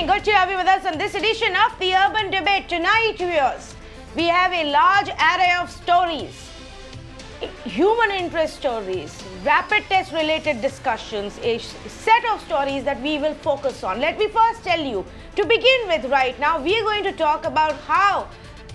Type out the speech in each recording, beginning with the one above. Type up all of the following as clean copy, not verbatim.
evening. Good to have you with us on this edition of the Urban Debate. Tonight, viewers, we have a large array of stories, human interest stories, rapid test related discussions, a set of stories that we will focus on. Let me first tell you, to begin with right now, we are going to talk about how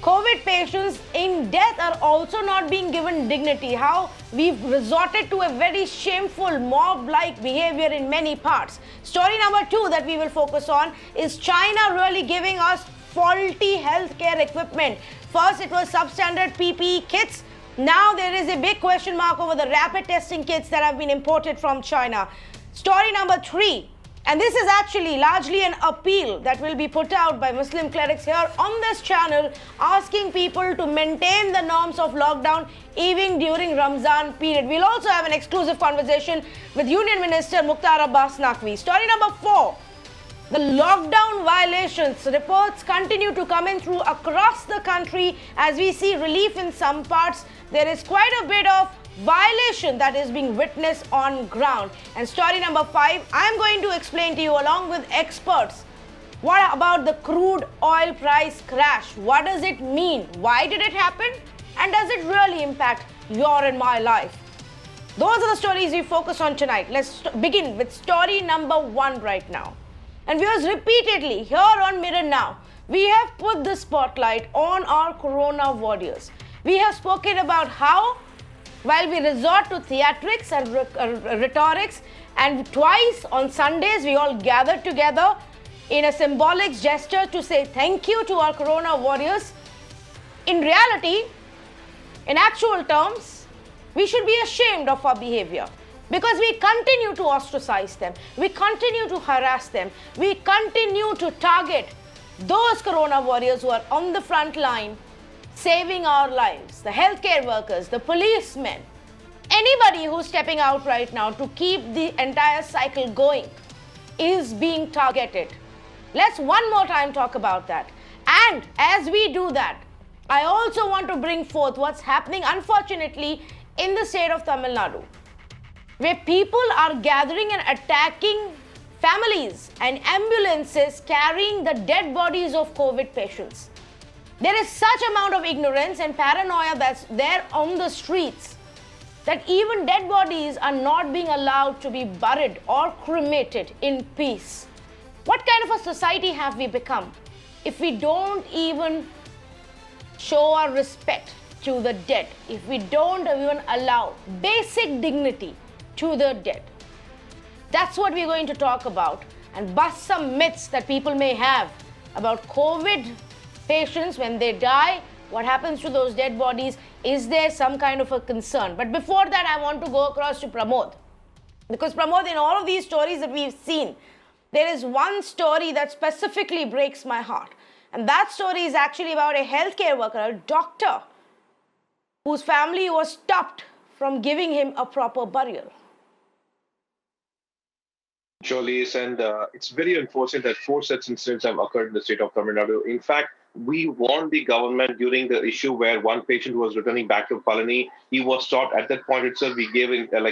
COVID patients in death are also not being given dignity, how we've resorted to a very shameful mob-like behavior in many parts. Story number 2 that we will focus on is China really giving us faulty healthcare equipment. First, it was substandard PPE kits. Now there is a big question mark over the rapid testing kits that have been imported from China. Story number 3. And this is actually largely an appeal that will be put out by Muslim clerics here on this channel, asking people to maintain the norms of lockdown even during Ramzan period. We'll also have an exclusive conversation with Union Minister Mukhtar Abbas Naqvi. Story number 4. The lockdown violations reports continue to come in through across the country as we see relief in some parts. There is quite a bit of violation that is being witnessed on ground. And story number 5, I'm going to explain to you along with experts what about the crude oil price crash. What does it mean? Why did it happen? And does it really impact your and my life? Those are the stories we focus on tonight. Let's begin with story number 1 right now. And viewers, repeatedly here on Mirror Now, we have put the spotlight on our corona warriors. We have spoken about how while we resort to theatrics and rhetorics, and twice on Sundays we all gather together in a symbolic gesture to say thank you to our corona warriors, in reality, in actual terms, we should be ashamed of our behavior because we continue to ostracize them, we continue to harass them, we continue to target those corona warriors who are on the front line saving our lives, the healthcare workers, the policemen, anybody who's stepping out right now to keep the entire cycle going is being targeted. Let's one more time talk about that. And as we do that, I also want to bring forth what's happening, unfortunately, in the state of Tamil Nadu, where people are gathering and attacking families and ambulances carrying the dead bodies of COVID patients. There is such amount of ignorance and paranoia that's there on the streets that even dead bodies are not being allowed to be buried or cremated in peace. What kind of a society have we become if we don't even show our respect to the dead, if we don't even allow basic dignity to the dead? That's what we're going to talk about and bust some myths that people may have about COVID patients when they die. What happens to those dead bodies? Is there some kind of a concern? But before that, I want to go across to Pramod. Because Pramod, in all of these stories that we've seen, there is one story that specifically breaks my heart. And that story is actually about a healthcare worker, a doctor, whose family was stopped from giving him a proper burial. Surely is, and it's very unfortunate that 4 such incidents have occurred in the state of Tamil Nadu. In fact, we warned the government during the issue where one patient was returning back to Palani. He was stopped at that point itself. We gave induction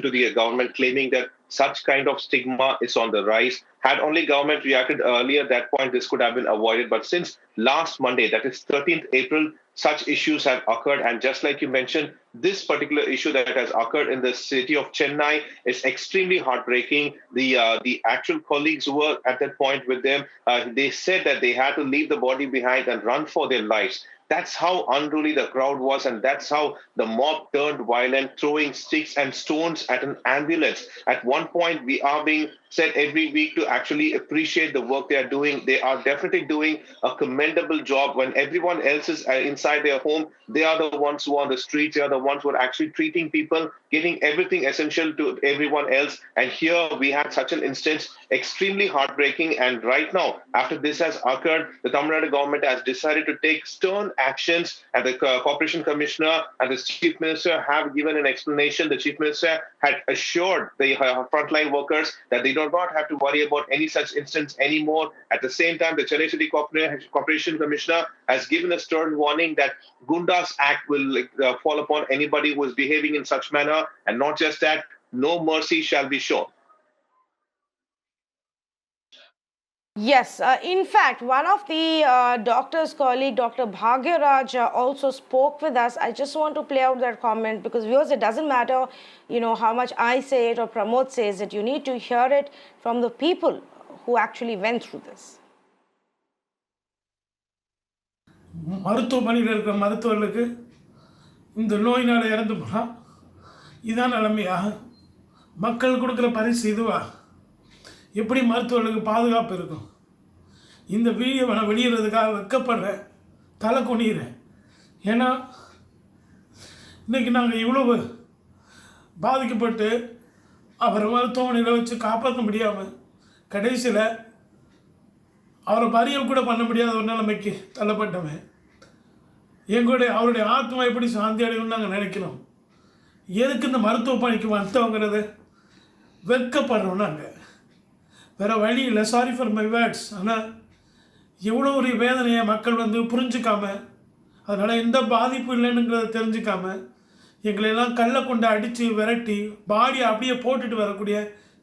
to the government, claiming that such kind of stigma is on the rise. Had only government reacted earlier at that point, this could have been avoided. But since last Monday, that is 13th April, such issues have occurred. And just like you mentioned, this particular issue that has occurred in the city of Chennai is extremely heartbreaking. The actual colleagues who were at that point with them, they said that they had to leave the body behind and run for their lives. That's how unruly the crowd was, and that's how the mob turned violent, throwing sticks and stones at an ambulance. At one point, we are being said every week to actually appreciate the work they are doing. They are definitely doing a commendable job. When everyone else is inside their home, they are the ones who are on the streets. They are the ones who are actually treating people, getting everything essential to everyone else. And here we had such an instance, extremely heartbreaking. And right now, after this has occurred, the Tamil Nadu government has decided to take stern actions, and the Corporation Commissioner and the Chief Minister have given an explanation. The Chief Minister had assured the frontline workers that they do not have to worry about any such instance anymore. At the same time, the Chennai City Corporation Commissioner has given a stern warning that Gundas Act will fall upon anybody who is behaving in such manner, and not just that, no mercy shall be shown. Yes, in fact, one of the doctor's colleague, Dr. Bhagyaraj, also spoke with us. I just want to play out that comment because viewers, it doesn't matter, how much I say it or Pramod says it. You need to hear it from the people who actually went through this. மருத்துவமனையில் இருக்கிற மருத்துவர்களுக்கு இந்த நோயினால் இறந்து போனால் இதான் நிலைமையா? மக்கள் கொடுக்குற பரிசு இதுவா? எப்படி மருத்துவர்களுக்கு பாதுகாப்பு இருக்கும்? இந்த வீடியோவை நான் வெளியிடுறதுக்காக வெட்கப்படுறேன், தலை குனிகிறேன். ஏன்னா இன்றைக்கி நாங்கள் இவ்வளவு பாதிக்கப்பட்டு அவரை மருத்துவமனையில் வச்சு காப்பாற்ற முடியாமல் கடைசியில் அவரை பரியல் கூட பண்ண முடியாத ஒரு நிலைமைக்கு தள்ளப்பட்டவன். அவருடைய ஆத்மா எப்படி சாந்தி அடையும்னு நாங்கள் நினைக்கிறோம். எதுக்கு இந்த மருத்துவ பணிக்கு வந்தவங்கிறது வெட்கப்படுறோம் நாங்கள். வேறு வழி இல்லை. Sorry for my words. ஆனால் எவ்வளோ ஒரு வேதனையை மக்கள் புரிஞ்சுக்காம, அதனால் எந்த பாதிப்பு இல்லைன்னுங்கிறத தெரிஞ்சுக்காம எங்களையெல்லாம் கல்லை கொண்டு அடித்து விரட்டி பாடியை அப்படியே போட்டுட்டு வரக்கூடிய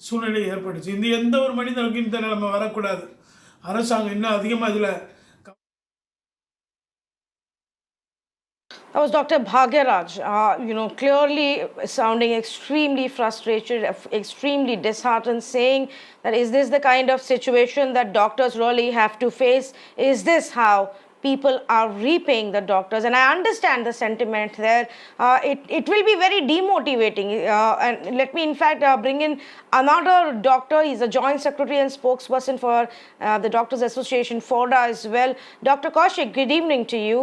சூழ்நிலை ஏற்பட்டுச்சு. இந்த எந்த ஒரு மனிதனுக்கும் இந்த நிலைமை வரக்கூடாது. அரசாங்கம் இன்னும் அதிகமாக இதில். That was Dr. Bhagyaraj, clearly sounding extremely frustrated, extremely disheartened, saying that is this the kind of situation that doctors really have to face? Is this how people are repaying the doctors? And I understand the sentiment there. It will be very demotivating. And let me in fact bring in another doctor. He's a joint secretary and spokesperson for the Doctors Association, FODA, as well. Dr. Kaushik, good evening to you.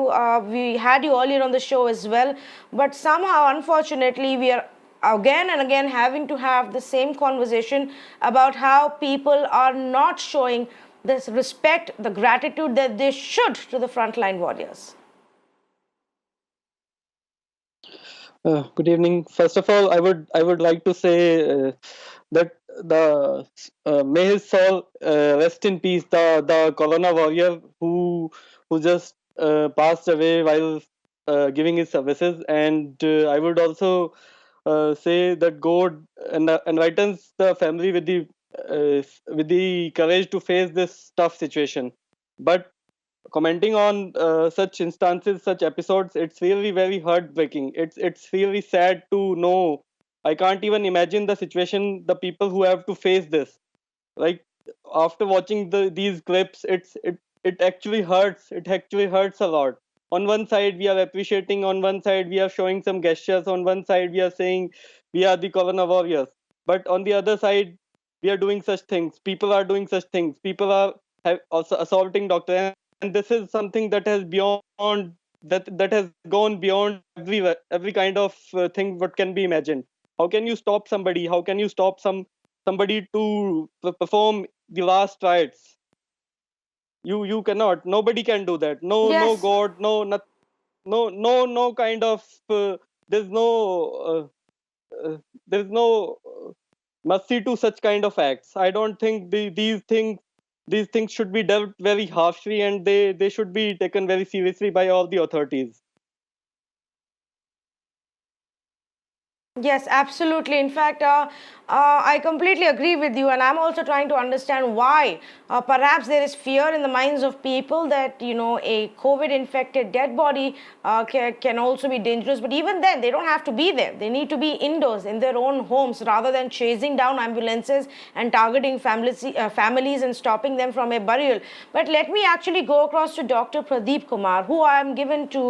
We had you earlier on the show as well, but somehow unfortunately we are again and again having to have the same conversation about how people are not showing this respect, the gratitude that they should to the frontline warriors. Good evening. First of all, I would like to say that the may his soul rest in peace. The Corona warrior who just passed away while giving his services, and I would also say that God enlightens the family with the courage to face this tough situation. But commenting on such instances, such episodes, it's really very heartbreaking. It's really sad to know. I can't even imagine the situation, the people who have to face this. Like after watching these clips, it actually hurts. It actually hurts a lot. On one side we are appreciating, on one side we are showing some gestures, on one side we are saying we are the Corona warriors, but on the other side we are doing such things. People are doing such things. People are also assaulting doctors, and this is something that has that has gone beyond every kind of thing what can be imagined. How can you stop somebody? How can you stop somebody to perform the last rites? You cannot. Nobody can do that. No, yes. No God, no kind of there's no mercy to such kind of acts. I don't think these things should be dealt very harshly, and they should be taken very seriously by all the authorities. Yes, absolutely. In fact, I completely agree with you, and I'm also trying to understand why perhaps there is fear in the minds of people that a COVID-infected dead body can also be dangerous. But even then, they don't have to be there. They need to be indoors in their own homes rather than chasing down ambulances and targeting families and stopping them from a burial. But let me actually go across to Dr. Pradeep Kumar, who I am given to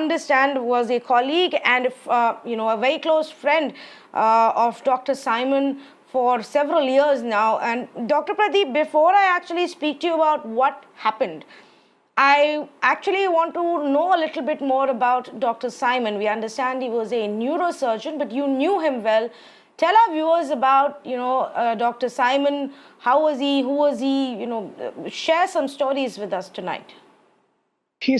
understand was a colleague and a very close friend of Dr. Simon for several years now. And Dr. Pradeep, before I actually speak to you about what happened, I actually want to know a little bit more about Dr. Simon. We understand he was a neurosurgeon, but you knew him well. Tell our viewers about Dr. Simon. How was he? Who was he? Share some stories with us tonight. He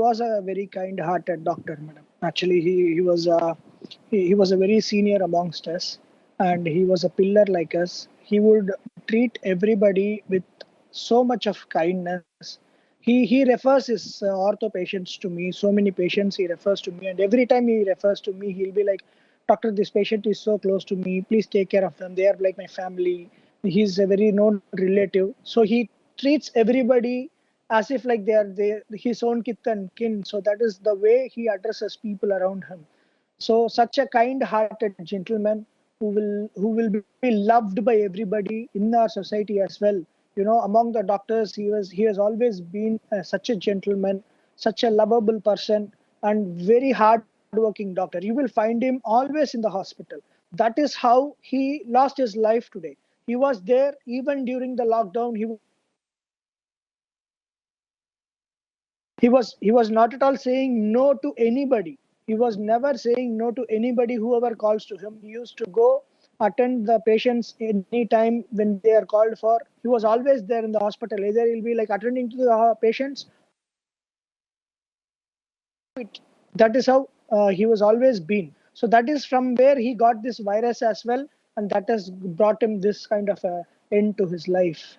was a very kind-hearted doctor, madam. Actually, he was a very senior amongst us, and he was a pillar like us. He would treat everybody with so much of kindness. He refers his ortho patients to me. So many patients he refers to me, and every time he refers to me, he'll be like, "Doctor, this patient is so close to me. Please take care of them. They are like my family." he's a very known relative, so he treats everybody as if like his own kith and kin. So that is the way he addresses people around him. So such a kind-hearted gentleman who will be loved by everybody in our society as well. You know, among the doctors, he has always been such a gentleman, such a lovable person, and very hard-working doctor. You will find him always in the hospital. That is how he lost his life today. He was there even during the lockdown. He was not at all saying no to anybody. He was never saying no to anybody whoever calls to him. He used to go attend the patients anytime when they are called for. He was always there in the hospital. Either he'll be like attending to the patients. That is how he was always been. So that is from where he got this virus as well, and that has brought him this kind of a end to his life.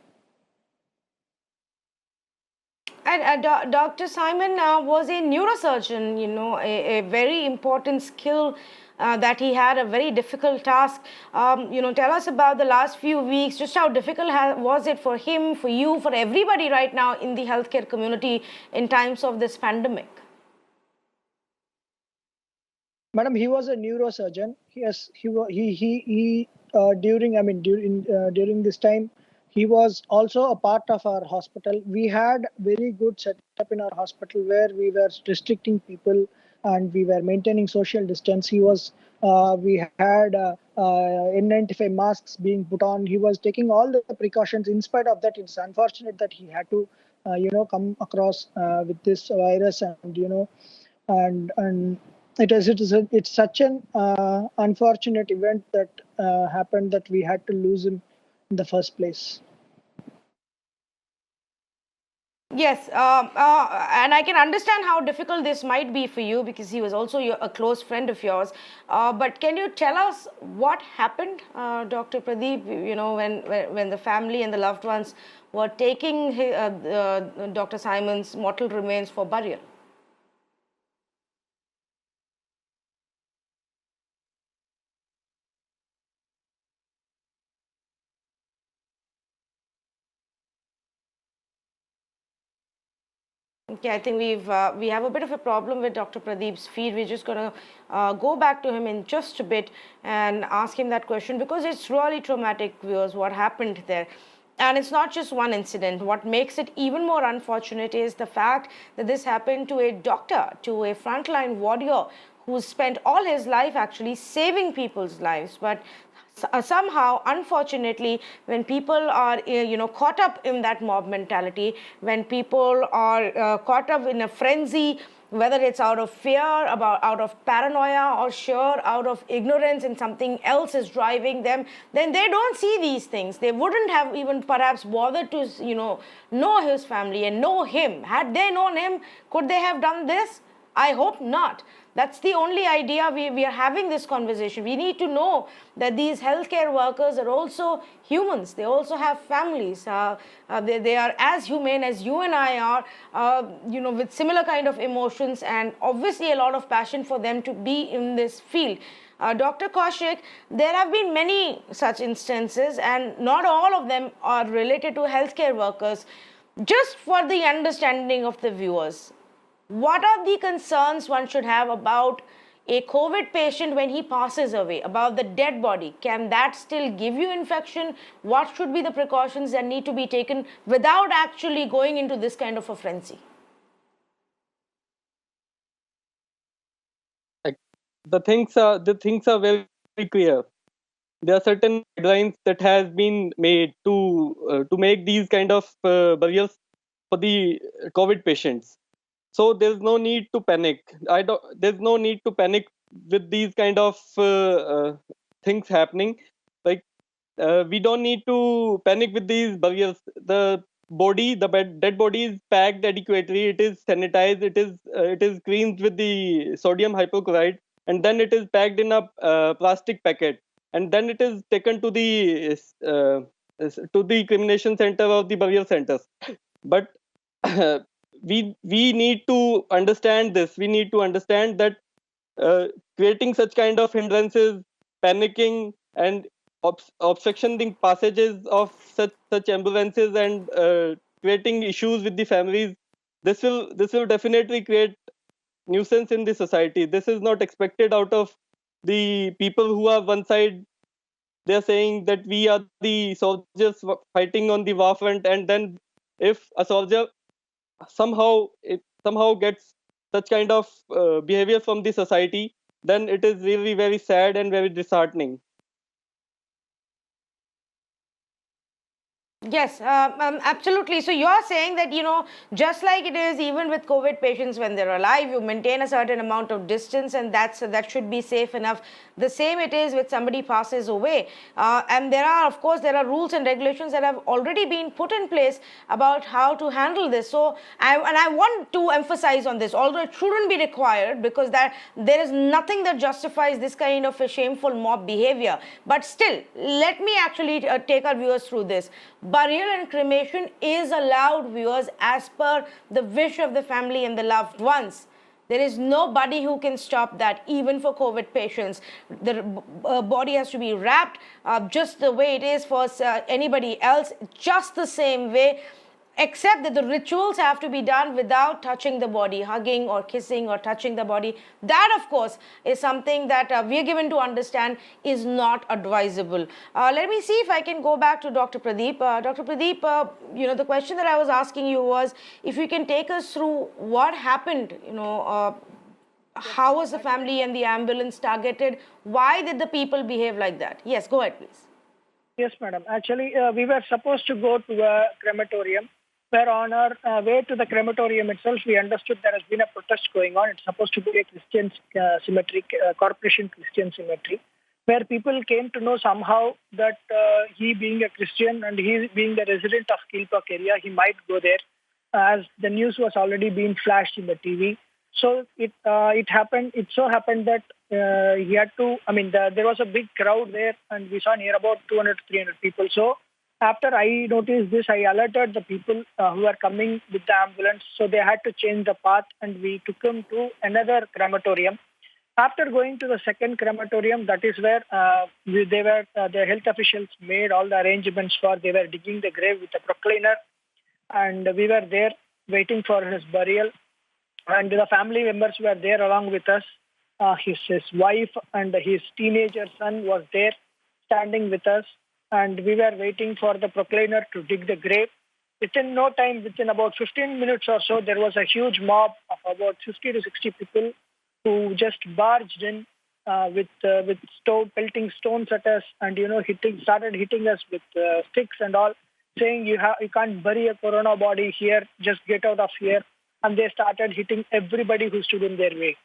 And Dr. Simon was a neurosurgeon, a very important skill that he had, a very difficult task. Tell us about the last few weeks, just how difficult was it for him, for you, for everybody right now in the healthcare community in times of this pandemic? Madam, he was a neurosurgeon. Yes, he during this time, he was also a part of our hospital. We had very good setup in our hospital where we were restricting people and we were maintaining social distance. We had N95 masks being put on. He was taking all the precautions. In spite of that, it's unfortunate that he had to, come across with this virus, and and it's such an unfortunate event that happened, that we had to lose him in the first place. Yes, and I can understand how difficult this might be for you because he was also a close friend of yours. But can you tell us what happened, Dr. Pradeep? When the family and the loved ones were taking Dr. Simon's mortal remains for burial. Okay, I think we have a bit of a problem with Dr. Pradeep's feed. We're just going to go back to him in just a bit and ask him that question because it's really traumatic, viewers, what happened there. And it's not just one incident. What makes it even more unfortunate is the fact that this happened to a doctor, to a frontline warrior who spent all his life actually saving people's lives. But somehow, unfortunately, when people are caught up in that mob mentality, when people are caught up in a frenzy, whether it's out of fear, out of paranoia, or sure out of ignorance and something else is driving them, then they don't see these things. They wouldn't have even perhaps bothered to know his family and know him. Had they known him, could they have done this? I hope not. That's the only idea we are having this conversation. We need to know that these healthcare workers are also humans. They also have families. They are as human as you and I are, with similar kind of emotions and obviously a lot of passion for them to be in this field. Dr. Kaushik, there have been many such instances and not all of them are related to healthcare workers. Just for the understanding of the viewers, what are the concerns one should have about a COVID patient when he passes away, about the dead body? Can that still give you infection? What should be the precautions that need to be taken without actually going into this kind of a frenzy? The things are very, very clear. There are certain guidelines that has been made to make these kind of burials for the COVID patients. So there's no need to panic. There's no need to panic with these kind of things happening. Like we don't need to panic with these burials. The dead body is packed adequately. It is sanitized. It is cleaned with the sodium hypochlorite, and then it is packed in a plastic packet, and then it is taken to the cremation center or the burial centers. But we need to understand this. We need to understand that creating such kind of hindrances, panicking, and obstructing passages of such ambulances and creating issues with the families. This will definitely create nuisance in the society. This is not expected out of the people who are one side. They are saying that we are the soldiers fighting on the war front, and then if a soldier somehow gets such kind of behavior from the society, then it is really very sad and very disheartening. Yes, absolutely. So you're saying that, just like it is even with COVID patients when they're alive, you maintain a certain amount of distance, and that should be safe enough. The same it is with somebody passes away. And of course, there are rules and regulations that have already been put in place about how to handle this. So, I want to emphasize on this, although it shouldn't be required because there is nothing that justifies this kind of a shameful mob behavior. But still, let me actually take our viewers through this. Burial and cremation is allowed, viewers, as per the wish of the family and the loved ones. There is nobody who can stop that, even for COVID patients. The body has to be wrapped just the way it is for anybody else, just the same way, except that the rituals have to be done without touching the body, hugging or kissing or touching the body. That, of course, is something that we are given to understand is not advisable. Let me see if I can go back to Dr. Pradeep. Dr. Pradeep, the question that I was asking you was if you can take us through what happened, how was the family and the ambulance targeted? Why did the people behave like that? Yes, go ahead, please. Yes, madam. Actually, we were supposed to go to a crematorium. Where on our way to the crematorium itself, we understood there has been a protest going on. It's supposed to be a Christian cemetery, corporation Christian cemetery, where people came to know somehow that he being a Christian and he being the resident of Kilpak area, he might go there, as the news was already being flashed in the TV. So it happened. It so happened that he had to. There was a big crowd there, and we saw near about 200 to 300 people. So after I noticed this, I alerted the people who were coming with the ambulance. So they had to change the path, and we took them to another crematorium. After going to the second crematorium, that is where the health officials made all the arrangements for. They were digging the grave with a procliner, and we were there waiting for his burial. And the family members were there along with us. His wife and his teenager son was there standing with us. And we were waiting for the procliner to dig the grave. Within no time, within about 15 minutes or so, there was a huge mob of about 50 to 60 people who just barged in with pelting stones at us and, started hitting us with sticks and all, saying you can't bury a corona body here, just get out of here. And they started hitting everybody who stood in their way.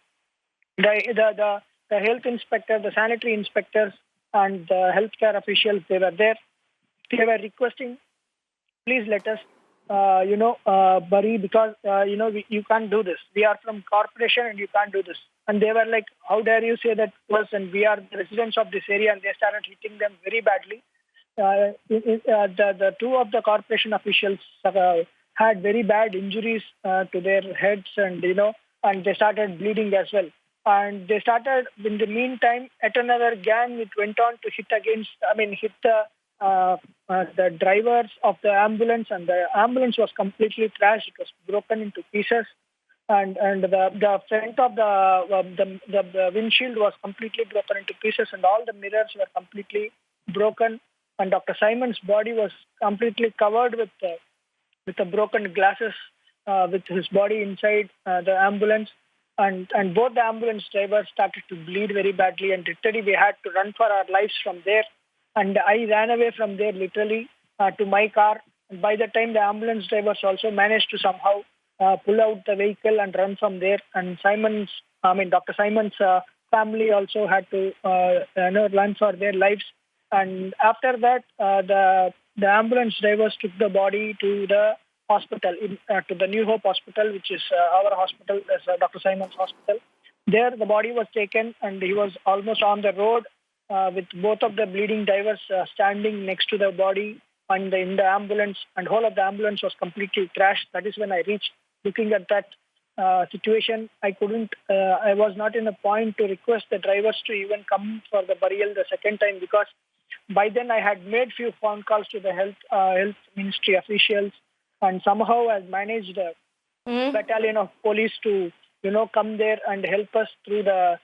The health inspector, the sanitary inspectors, and the healthcare officials, they were there. They were requesting, please let us, bury because, you can't do this. We are from corporation and you can't do this. And they were like, how dare you say that to us? And we are the residents of this area. And they started hitting them very badly. The two of the corporation officials had very bad injuries to their heads and they started bleeding as well. And they started, in the meantime, at another gang, it went on to hit the drivers of the ambulance, and the ambulance was completely trashed. It was broken into pieces, and the front of the windshield was completely broken into pieces, and all the mirrors were completely broken. And Dr. Simon's body was completely covered with the broken glasses, with his body inside the ambulance. And both the ambulance drivers started to bleed very badly, and literally we had to run for our lives from there. And I ran away from there literally to my car. And by the time the ambulance drivers also managed to somehow pull out the vehicle and run from there. And Dr. Simon's family also had to run for their lives. And after that, the ambulance drivers took the body to the hospital, to the New Hope Hospital, which is our hospital, Dr. Simon's hospital. There, the body was taken, and he was almost on the road with both of the bleeding drivers standing next to the body and in the ambulance, and whole of the ambulance was completely trashed. That is when I reached. Looking at that situation, I was not in a point to request the drivers to even come for the burial the second time, because by then I had made few phone calls to the health ministry officials, and somehow I managed a battalion of police to come there and help us through the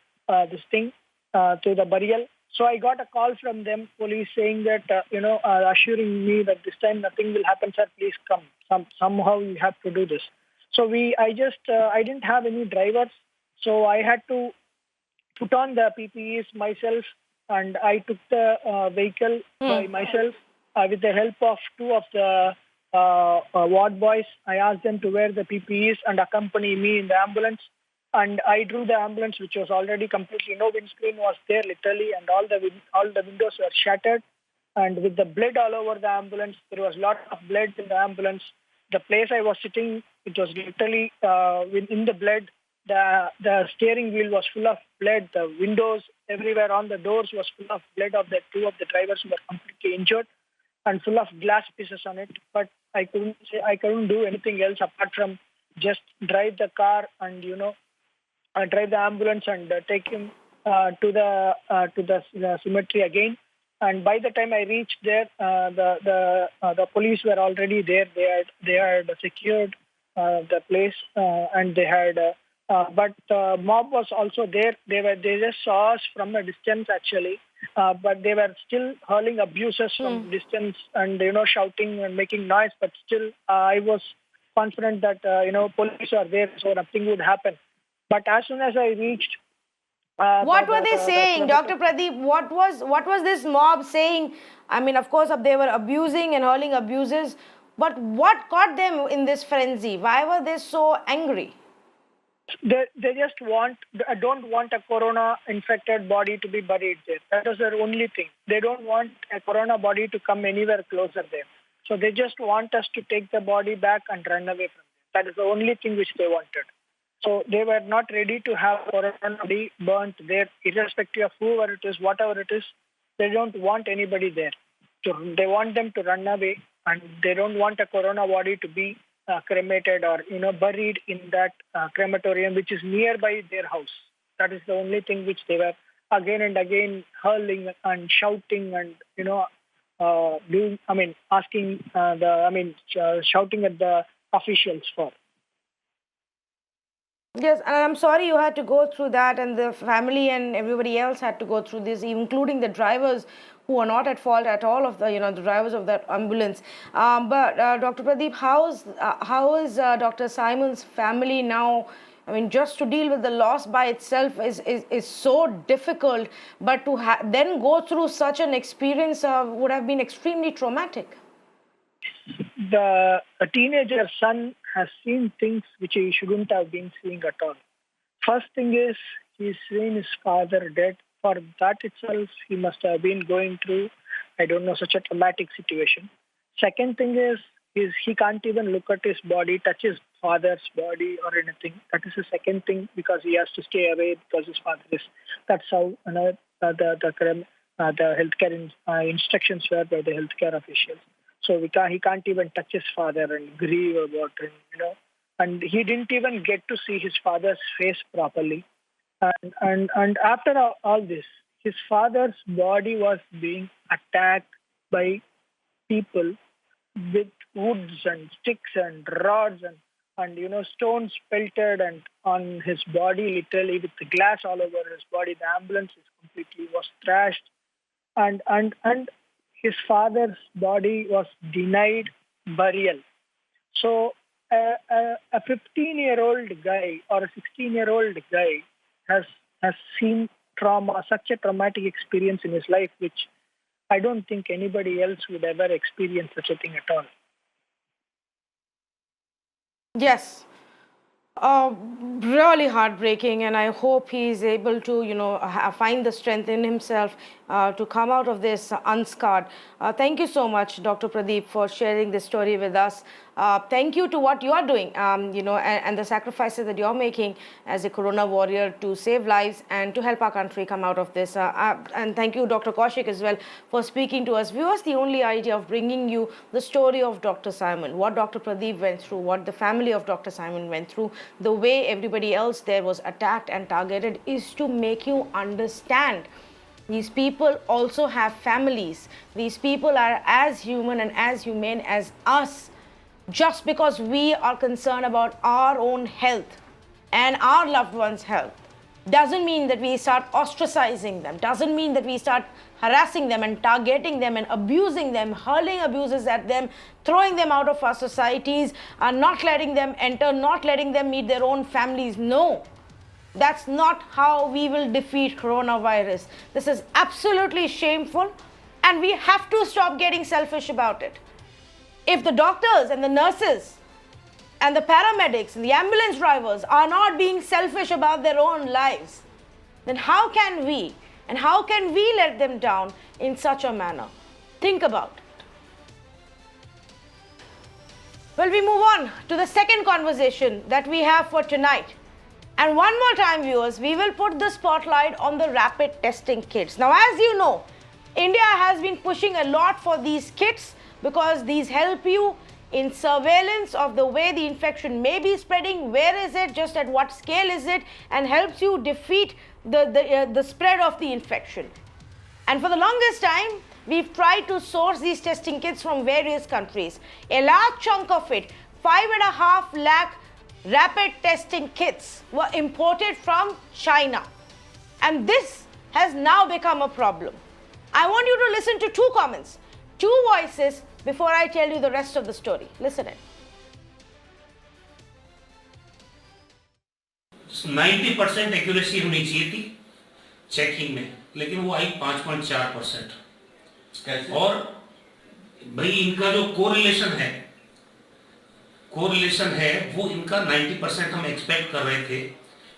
through the burial. So I got a call from them, police, saying that assuring me that this time nothing will happen, sir. Please come. Somehow you have to do this. So I didn't have any drivers, so I had to put on the PPEs myself, and I took the vehicle by myself with the help of two of the ward boys. I asked them to wear the PPEs and accompany me in the ambulance. And I drew the ambulance, which was already completely, no windscreen was there literally, and all the windows were shattered. And with the blood all over the ambulance, there was a lot of blood in the ambulance. The place I was sitting, it was literally in the blood. The steering wheel was full of blood. The windows everywhere on the doors was full of blood of the two of the drivers who were completely injured and full of glass pieces on it. But I couldn't do anything else apart from just drive the car and drive the ambulance and take him to the cemetery again. And by the time I reached there, the police were already there. They had secured the place, and they had. But the mob was also there. They just saw us from a distance actually, but they were still hurling abuses from distance and shouting and making noise. But still, I was confident that police are there, so nothing would happen. But as soon as I reached, what were they saying, Dr. Pradeep? What was this mob saying? I mean, of course, they were abusing and hurling abuses, but what got them in this frenzy? Why were they so angry? They just don't want a corona-infected body to be buried there. That was their only thing. They don't want a corona body to come anywhere closer there. So they just want us to take the body back and run away from there. That is the only thing which they wanted. So they were not ready to have corona body burnt there, irrespective of whoever it is, whatever it is. They don't want anybody there. They want them to run away, and they don't want a corona body to be cremated or buried in that crematorium which is nearby their house. That is the only thing which they were again and again hurling and shouting and shouting at the officials for. Yes, and I'm sorry you had to go through that, and the family and everybody else had to go through this, including the drivers who are not at fault at all of the the drivers of that ambulance. But Dr. Pradeep, how is Dr. Simon's family now? I mean, just to deal with the loss by itself is so difficult, but to then go through such an experience would have been extremely traumatic. The teenager son has seen things which he shouldn't have been seeing at all. First thing is, he's seen his father dead. For that itself, he must have been going through, I don't know, such a traumatic situation. Second thing is he can't even look at his body, touch his father's body or anything. That is the second thing, because he has to stay away because his father is. That's how the healthcare instructions were by the healthcare officials. So he can't even touch his father and grieve about him, And he didn't even get to see his father's face properly. And after all this, his father's body was being attacked by people with woods and sticks and rods and stones pelted and on his body, literally with the glass all over his body. The ambulance was trashed, and his father's body was denied burial. So a 15-year-old guy or a 16-year-old guy has seen such a traumatic experience in his life, which I don't think anybody else would ever experience such a thing at all. Yes. Really heartbreaking, and I hope he is able to, find the strength in himself to come out of this unscarred. Thank you so much, Dr. Pradeep, for sharing this story with us. Thank you to what you are doing, and the sacrifices that you're making as a Corona warrior to save lives and to help our country come out of this. And thank you, Dr. Kaushik, as well, for speaking to us. Viewers, the only idea of bringing you the story of Dr. Simon, what Dr. Pradeep went through, what the family of Dr. Simon went through, the way everybody else there was attacked and targeted, is to make you understand These people also have families. These people are as human and as humane as us. Just because we are concerned about our own health and our loved ones' health doesn't mean that we start ostracizing them, doesn't mean that we start harassing them and targeting them and abusing them, hurling abuses at them, throwing them out of our societies, and not letting them enter, not letting them meet their own families. No. That's not how we will defeat coronavirus. This is absolutely shameful, and we have to stop getting selfish about it. If the doctors and the nurses and the paramedics and the ambulance drivers are not being selfish about their own lives, then how can we let them down in such a manner? Think about it. Well, we move on to the second conversation that we have for tonight. And one more time, viewers, we will put the spotlight on the rapid testing kits. Now, as you know, India has been pushing a lot for these kits because these help you in surveillance of the way the infection may be spreading, where is it, just at what scale is it, and helps you defeat the spread of the infection. And for the longest time, we've tried to source these testing kits from various countries. A large chunk of it, 5.5 lakh rapid testing kits, were imported from China. And this has now become a problem. I want you to listen to two comments, two voices, before I tell you the rest of the story. Listen in. 90% accuracy होनी चाहिए थी checking में, लेकिन वो आई 5.4%। और भाई इनका जो कोरिलेशन है वो इनका 90% हम एक्सपेक्ट कर रहे थे,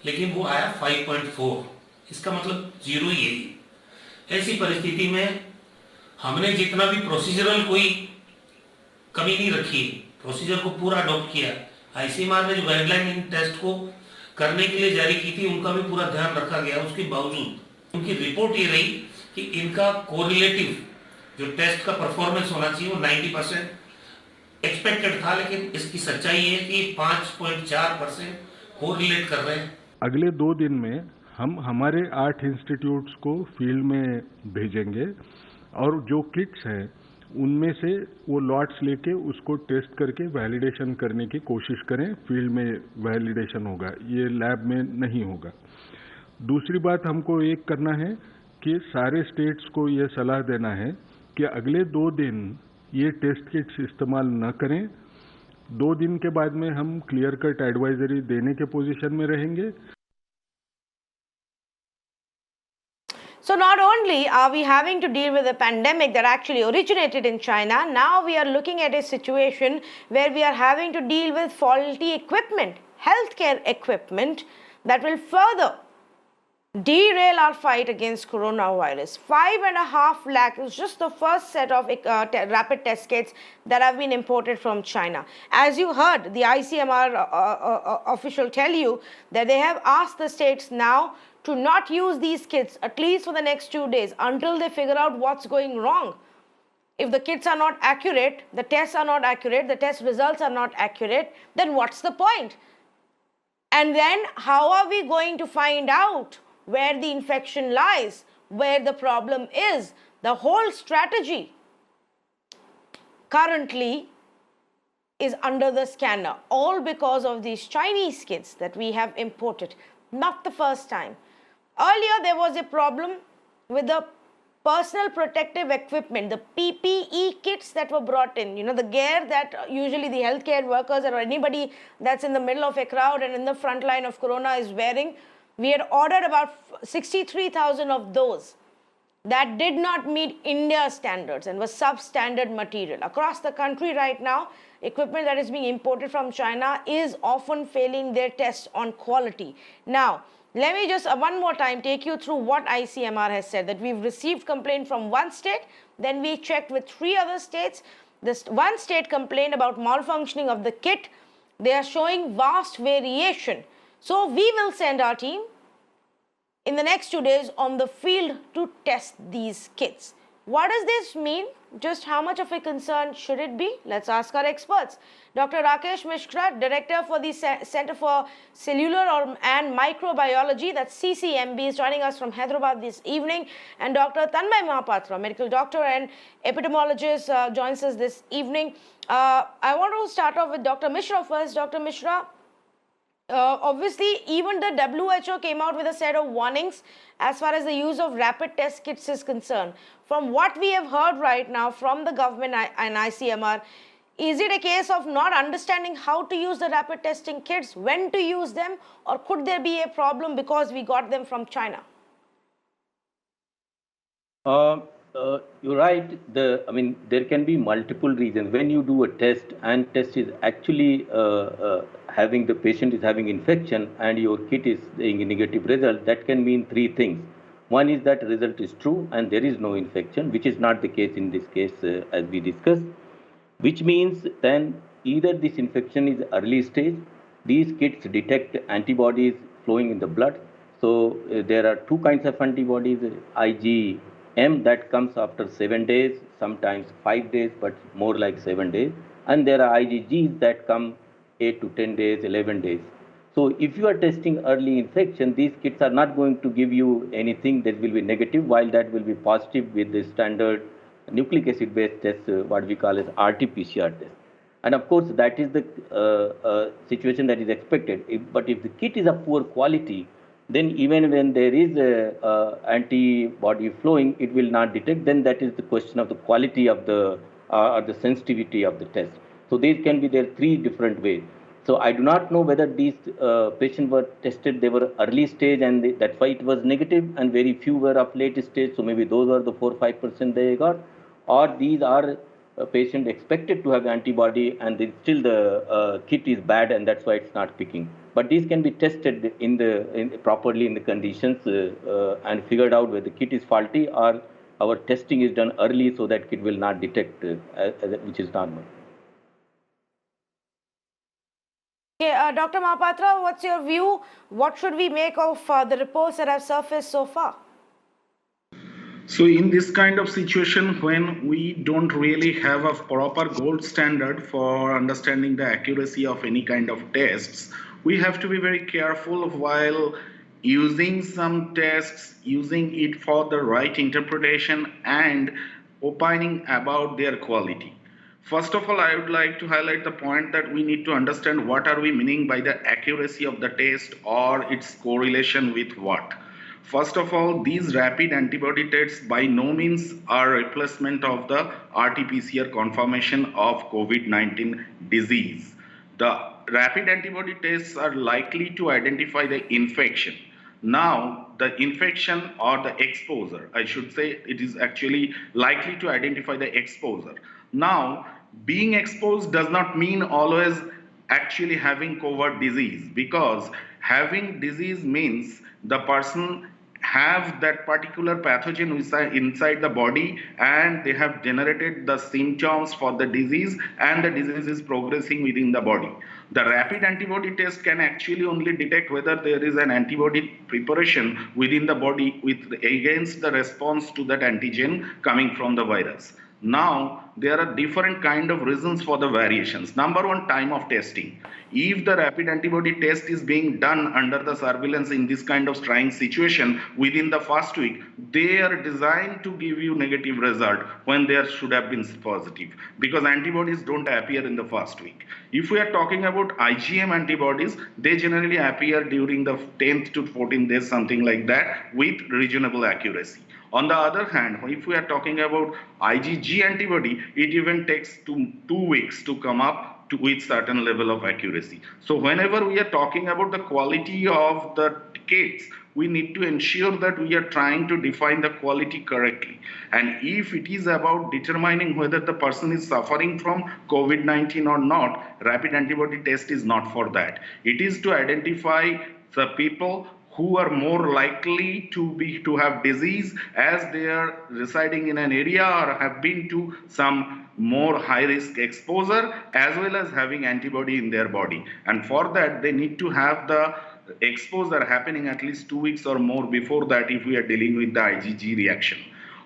लेकिन वो आया 5.4। इसका मतलब जीरो ही है। ऐसी परिस्थिति में हमने जितना भी प्रोसीजरल कोई कमी नहीं रखी, प्रोसीजर को पूरा अडॉप्ट किया। आईसीएमआर ने जो गाइडलाइन इन टेस्ट को करने के लिए जारी की थी उनका भी पूरा ध्यान रखा गया। उसके बावजूद उनकी रिपोर्ट ये रही कि इनका कोरिलेटिव जो टेस्ट का परफॉर्मेंस होना चाहिए वो 90% एक्सपेक्टेड था, लेकिन इसकी सच्चाई है कि 5.4% कोरिलेट कर रहे हैं। अगले 2 दिन में हम हमारे 8 इंस्टीट्यूट्स को फील्ड में भेजेंगे और जो किट्स हैं उनमें से वो लॉट्स लेके उसको टेस्ट करके वैलिडेशन करने की कोशिश करें। फील्ड में वैलिडेशन होगा, ये लैब में नहीं होगा। दूसरी बात हमको एक करना है कि सारे स्टेट्स को ये सलाह देना है कि अगले 2 दिन ये टेस्ट किट्स इस्तेमाल न करें। 2 दिन के बाद में हम क्लियर कट एडवाइजरी देने के पोजीशन में रहेंगे। So not only are we having to deal with a pandemic that actually originated in China, now we are looking at a situation where we are having to deal with faulty equipment, healthcare equipment that will further derail our fight against coronavirus. 5.5 lakh is just the first set of rapid test kits that have been imported from China. As you heard the ICMR official tell you that they have asked the states now to not use these kits at least for the next 2 days until they figure out what's going wrong. If the kits are not accurate, the tests are not accurate, the test results are not accurate, then what's the point? And then how are we going to find out where the infection lies, where the problem is? The whole strategy currently is under the scanner, all because of these Chinese kits that we have imported. Not the first time. Earlier, there was a problem with the personal protective equipment, the PPE kits that were brought in, the gear that usually the healthcare workers or anybody that's in the middle of a crowd and in the front line of corona is wearing. We had ordered about 63,000 of those that did not meet India's standards and was substandard material. Across the country right now, equipment that is being imported from China is often failing their tests on quality. Now, let me just one more time take you through what ICMR has said, that we've received complaint from one state, then we checked with 3 other states. This one state complained about malfunctioning of the kit. They are showing vast variation. So we will send our team in the next 2 days on the field to test these kits. What does this mean? Just how much of a concern should it be? Let's ask our experts. Dr. Rakesh Mishra, Director for the Center for Cellular and Microbiology, that's CCMB, is joining us from Hyderabad this evening. And Dr. Tanvi Shukla, Medical Doctor and Epidemiologist, joins us this evening. I want to start off with Dr. Mishra first. Dr. Mishra, obviously, even the WHO came out with a set of warnings as far as the use of rapid test kits is concerned. From what we have heard right now from the government and ICMR, is it a case of not understanding how to use the rapid testing kits, when to use them, or could there be a problem because we got them from China? You're right. There can be multiple reasons. When you do a test and test is actually having the patient is having infection and your kit is saying a negative result, that can mean three things. One is that result is true and there is no infection, which is not the case in this case as we discussed, which means then either this infection is early stage, these kits detect antibodies flowing in the blood. So there are two kinds of antibodies, IgM that comes after 7 days, sometimes 5 days, but more like 7 days. And there are IgGs that come 8 to 10 days, 11 days. So if you are testing early infection, these kits are not going to give you anything that will be negative, while that will be positive with the standard nucleic acid based test, what we call as RT-PCR test. And of course, that is the situation that is expected. But if the kit is of poor quality, then even when there is a antibody flowing, it will not detect. Then that is the question of the quality of the or the sensitivity of the test. So these can be there three different ways. So I do not know whether these patients were tested, they were early stage and that's why it was negative, and very few were of late stage. So maybe those were the 4-5% they got, or these are patient expected to have antibody and still the kit is bad and that's why it's not picking. But these can be tested properly in the conditions and figured out whether the kit is faulty or our testing is done early so that kit will not detect, which is normal. Okay, Dr. Mahapatra, what's your view? What should we make of the reports that have surfaced so far? So in this kind of situation, when we don't really have a proper gold standard for understanding the accuracy of any kind of tests, we have to be very careful while using some tests, using it for the right interpretation and opining about their quality. First of all, I would like to highlight the point that we need to understand what are we meaning by the accuracy of the test or its correlation with what. First of all, these rapid antibody tests by no means are a replacement of the RT-PCR confirmation of COVID-19 disease. The rapid antibody tests are likely to identify the infection. Now, the infection or the exposure, I should say, it is actually likely to identify the exposure. Now, being exposed does not mean always actually having COVID disease, because having disease means the person have that particular pathogen inside the body and they have generated the symptoms for the disease and the disease is progressing within the body. The rapid antibody test can actually only detect whether there is an antibody preparation within the body against the response to that antigen coming from the virus. Now, there are different kind of reasons for the variations. Number one, time of testing. If the rapid antibody test is being done under the surveillance in this kind of trying situation within the first week, they are designed to give you negative result when there should have been positive, because antibodies don't appear in the first week. If we are talking about IgM antibodies, they generally appear during the 10th to 14th days, something like that, with reasonable accuracy. On the other hand, if we are talking about IgG antibody, it even takes 2 weeks to come up with certain level of accuracy. So whenever we are talking about the quality of the kits, we need to ensure that we are trying to define the quality correctly. And if it is about determining whether the person is suffering from COVID-19 or not, rapid antibody test is not for that. It is to identify the people who are more likely to have disease as they are residing in an area or have been to some more high risk exposure, as well as having antibody in their body. And for that, they need to have the exposure happening at least 2 weeks or more before that if we are dealing with the IgG reaction.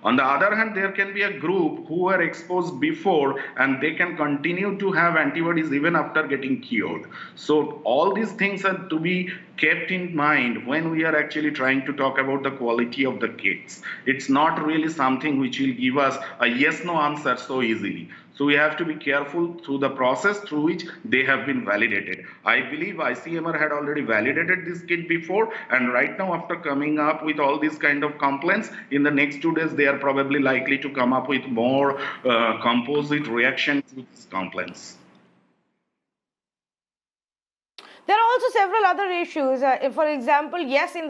On the other hand, there can be a group who were exposed before and they can continue to have antibodies even after getting cured. So all these things are to be kept in mind when we are actually trying to talk about the quality of the kits. It's not really something which will give us a yes no answer so easily. So we have to be careful through the process through which they have been validated. I believe ICMR had already validated this kit before, and right now after coming up with all these kind of complaints, in the next 2 days they are probably likely to come up with more composite reactions to these complaints. There are also several other issues. For example, yes, in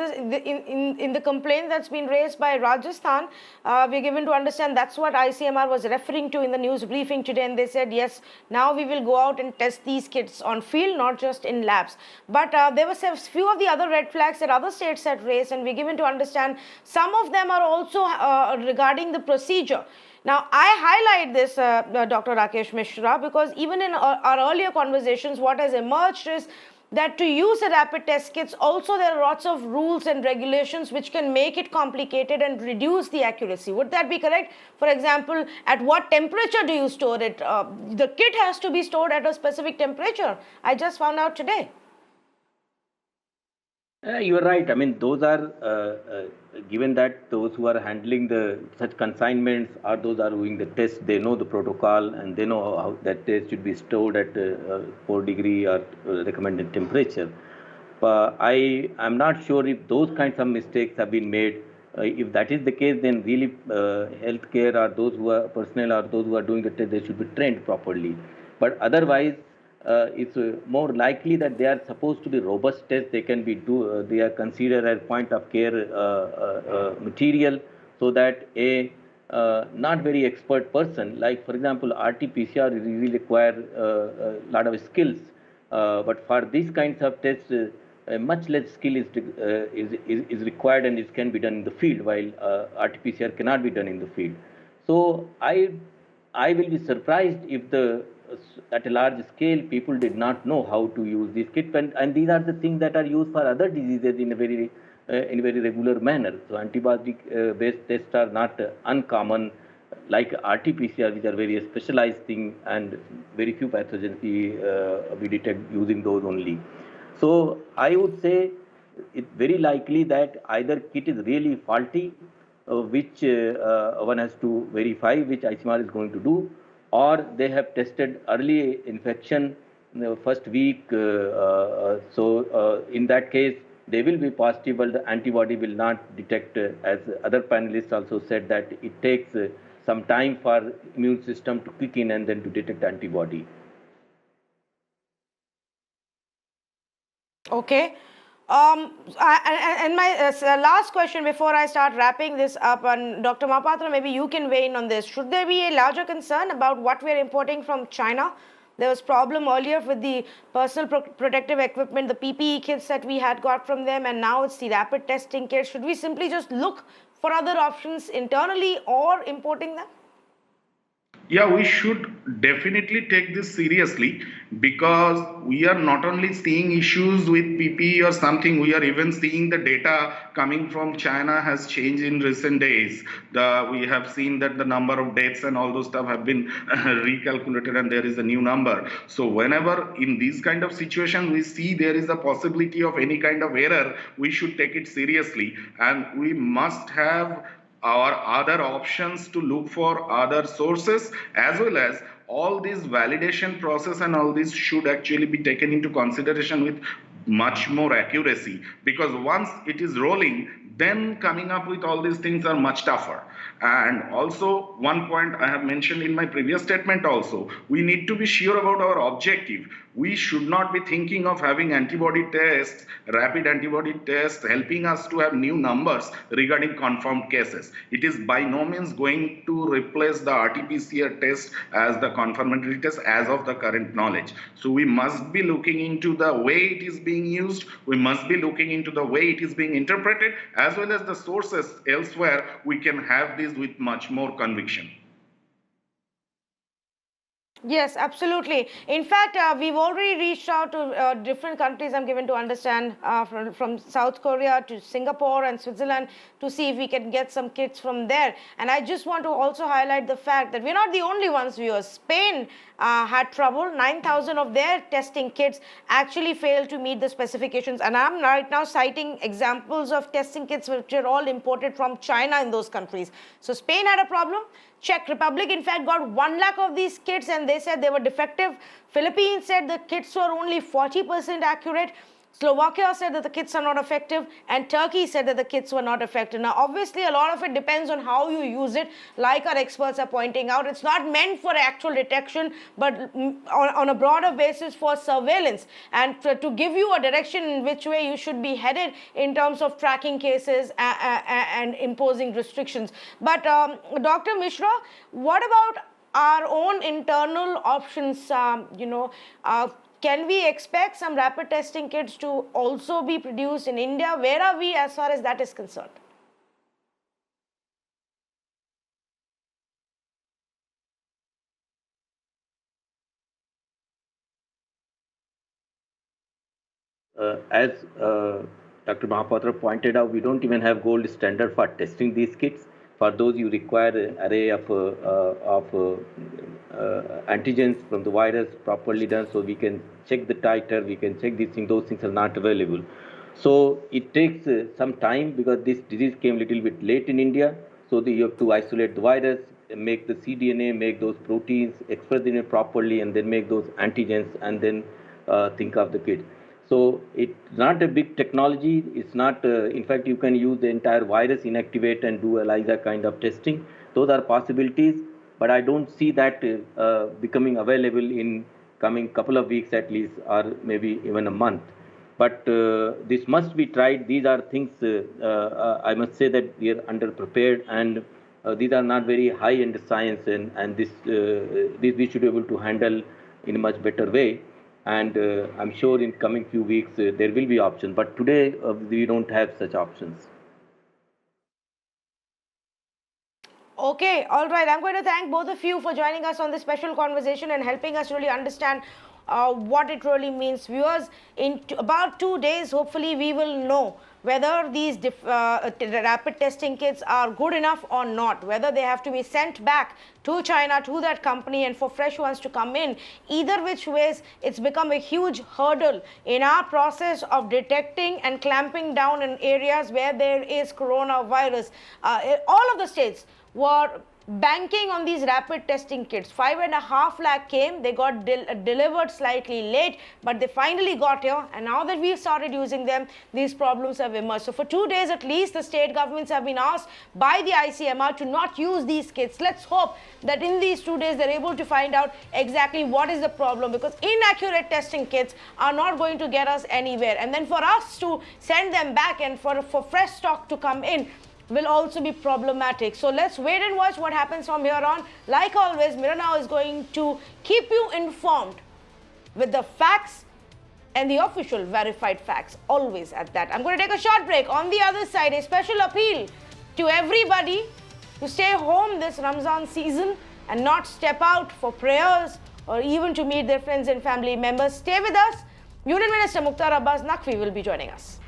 the complaint that's been raised by Rajasthan, we're given to understand that's what ICMR was referring to in the news briefing today, and they said yes, now we will go out and test these kits on field, not just in labs. But there were a few of the other red flags that other states had raised, and we're given to understand some of them are also regarding the procedure. Now, I highlight this, Dr. Rakesh Mishra, because even in our earlier conversations, what has emerged is that to use a rapid test kits, also there are lots of rules and regulations which can make it complicated and reduce the accuracy. Would that be correct? For example, at what temperature do you store it? The kit has to be stored at a specific temperature. I just found out today. You are right. I mean, those are given that those who are handling such consignments are those are doing the test. They know the protocol and they know how that test should be stored at 4 degree or recommended temperature. I am not sure if those kinds of mistakes have been made. If that is the case, then really healthcare or those who are personnel or those who are doing the test, they should be trained properly. But otherwise, it's more likely that they are supposed to be robust tests. They can be they are considered as point of care material, so that a not very expert person, like for example RT-PCR, really require a lot of skills. But for these kinds of tests, much less skill is required, and it can be done in the field, while RT-PCR cannot be done in the field. So I will be surprised if at a large scale people did not know how to use these kits, and these are the things that are used for other diseases in a very regular manner. So antibody based tests are not uncommon, like RT-PCR, which are very specialized thing, and very few pathogens we detect using those only. So I would say it's very likely that either kit is really faulty, which one has to verify, which ICMR is going to do, or they have tested early infection in the first week. So in that case, they will be positive, but the antibody will not detect, as other panelists also said, that it takes some time for immune system to kick in and then to detect antibody. Okay. And my last question before I start wrapping this up, and Dr. Mahapatra, maybe you can weigh in on this. Should there be a larger concern about what we're importing from China? There was problem earlier with the personal protective equipment, the PPE kits that we had got from them, and now it's the rapid testing kits. Should we simply just look for other options internally or importing them? Yeah, we should definitely take this seriously, because we are not only seeing issues with PPE or something, we are even seeing the data coming from China has changed in recent days. We have seen that the number of deaths and all those stuff have been recalculated, and there is a new number. So whenever in these kind of situations we see there is a possibility of any kind of error, we should take it seriously, and we must have our other options to look for other sources, as well as all this validation process and all this should actually be taken into consideration with much more accuracy, because once it is rolling, then coming up with all these things are much tougher. And also, one point I have mentioned in my previous statement also, we need to be sure about our objective. We should not be thinking of having antibody tests, rapid antibody tests, helping us to have new numbers regarding confirmed cases. It is by no means going to replace the RT-PCR test as the confirmatory test as of the current knowledge. So we must be looking into the way it is being used. We must be looking into the way it is being interpreted, as well as the sources elsewhere. We can have this with much more conviction. Yes, absolutely. In fact, we've already reached out to different countries, I'm given to understand, from South Korea to Singapore and Switzerland, to see if we can get some kits from there. And I just want to also highlight the fact that we're not the only ones, viewers. Spain had trouble. 9,000 of their testing kits actually failed to meet the specifications. And I'm right now citing examples of testing kits which are all imported from China in those countries. So Spain had a problem. Czech Republic, in fact, got 1 lakh of these kits and they said they were defective. Philippines said the kits were only 40% accurate. Slovakia said that the kits are not effective, and Turkey said that the kits were not effective. Now, obviously, a lot of it depends on how you use it. Like our experts are pointing out, it's not meant for actual detection, but on a broader basis for surveillance and to give you a direction in which way you should be headed in terms of tracking cases and imposing restrictions. But Dr. Mishra, what about our own internal options? Can we expect some rapid testing kits to also be produced in India? Where are we as far as that is concerned? As Dr. Mahapatra pointed out, we don't even have gold standard for testing these kits. For those, you require an array of antigens from the virus properly done, so we can check the titer, we can check these things. Those things are not available. So it takes some time because this disease came a little bit late in India. So you have to isolate the virus, make the cDNA, make those proteins, express it properly, and then make those antigens, and then think of the kit. So it's not a big technology. It's not, in fact, you can use the entire virus, inactivate and do ELISA kind of testing. Those are possibilities, but I don't see that becoming available in coming couple of weeks at least, or maybe even a month. But this must be tried. These are things, I must say that we are underprepared, and these are not very high-end science, and this we should be able to handle in a much better way. And I'm sure in coming few weeks there will be options, but today we don't have such options. Okay, all right. I'm going to thank both of you for joining us on this special conversation and helping us really understand what it really means. Viewers, in about 2 days, hopefully we will know whether these rapid testing kits are good enough or not, whether they have to be sent back to China, to that company, and for fresh ones to come in. Either which ways, it's become a huge hurdle in our process of detecting and clamping down in areas where there is coronavirus. All of the states were banking on these rapid testing kits. 5.5 lakh came, they got delivered slightly late, but they finally got here, and now that we've started using them, these problems have emerged. So for 2 days at least, the state governments have been asked by the ICMR to not use these kits. Let's hope that in these 2 days they're able to find out exactly what is the problem, because inaccurate testing kits are not going to get us anywhere. And then for us to send them back and for fresh stock to come in will also be problematic. So let's wait and watch what happens from here on. Like always, Mira Now is going to keep you informed with the facts and the official verified facts, always at that. I'm going to take a short break. On the other side, a special appeal to everybody to stay home this Ramzan season and not step out for prayers or even to meet their friends and family members. Stay with us. Union Minister Mukhtar Abbas Naqvi will be joining us.